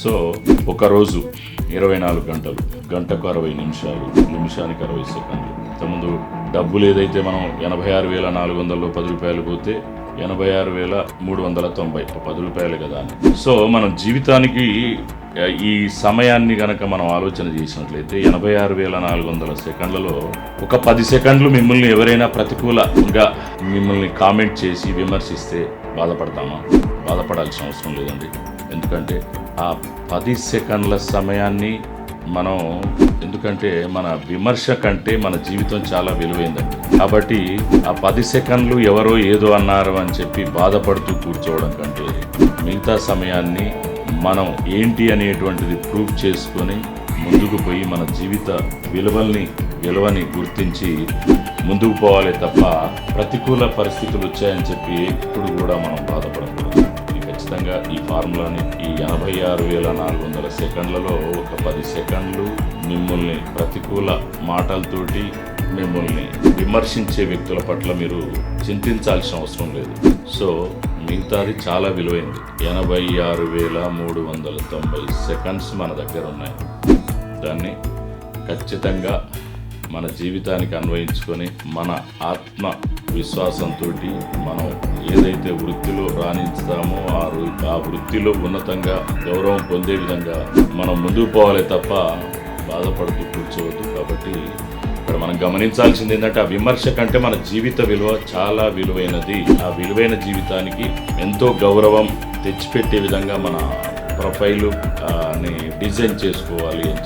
So ఒకరోజు 24 గంటలు, గంటకు 60 నిమిషాలు, నిమిషానికి 60 సెకండ్లు. ఇంతకుముందు డబ్బులు ఏదైతే మనం 86,410 రూపాయలు పోతే 86,390 10 రూపాయలు కదా అని. సో మనం జీవితానికి ఈ సమయాన్ని గనక మనం ఆలోచన చేసినట్లయితే 86,400 సెకండ్లలో ఒక 10 సెకండ్లు మిమ్మల్ని ఎవరైనా ప్రతికూలంగా మిమ్మల్ని కామెంట్ చేసి విమర్శిస్తే బాధపడతామా? బాధపడాల్సిన అవసరం లేదండి. ఎందుకంటే ఆ 10 సెకండ్ల సమయాన్ని మనం, ఎందుకంటే మన విమర్శ కంటే మన జీవితం చాలా విలువైందండి. కాబట్టి ఆ 10 సెకండ్లు ఎవరో ఏదో అన్నారు అని చెప్పి బాధపడుతూ కూర్చోవడం కంటే మిగతా సమయాన్ని మనం ఏంటి అనేటువంటిది ప్రూవ్ చేసుకొని ముందుకు పోయి మన జీవిత విలువని గుర్తించి ముందుకు పోవాలి తప్ప ప్రతికూల పరిస్థితులు వచ్చాయని చెప్పి ఎప్పుడు కూడా మనం బాధపడకూడదు. ఖచ్చితంగా ఈ ఫార్ములాని ఈ 86,400 సెకండ్లలో ఒక 10 సెకండ్లు మిమ్మల్ని ప్రతికూల మాటలతోటి మిమ్మల్ని విమర్శించే వ్యక్తుల పట్ల మీరు చింతించాల్సిన అవసరం లేదు. సో మిగతాది చాలా విలువైంది. 86,390 సెకండ్స్ మన దగ్గర ఉన్నాయి. దాన్ని ఖచ్చితంగా మన జీవితానికి అన్వయించుకొని మన ఆత్మ విశ్వాసంతో మనం ఏదైతే వృత్తిలో రాణిస్తామో ఆ వృత్తిలో ఉన్నతంగా గౌరవం పొందే విధంగా మనం ముందుకు పోవాలి తప్ప బాధపడుతూ కూర్చోవద్దు. కాబట్టి ఇక్కడ మనం గమనించాల్సింది ఏంటంటే ఆ విమర్శ కంటే మన జీవిత విలువ చాలా విలువైనది. ఆ విలువైన జీవితానికి ఎంతో గౌరవం తెచ్చిపెట్టే విధంగా మన ప్రొఫైలు డిజైన్ చేసుకోవాలి అని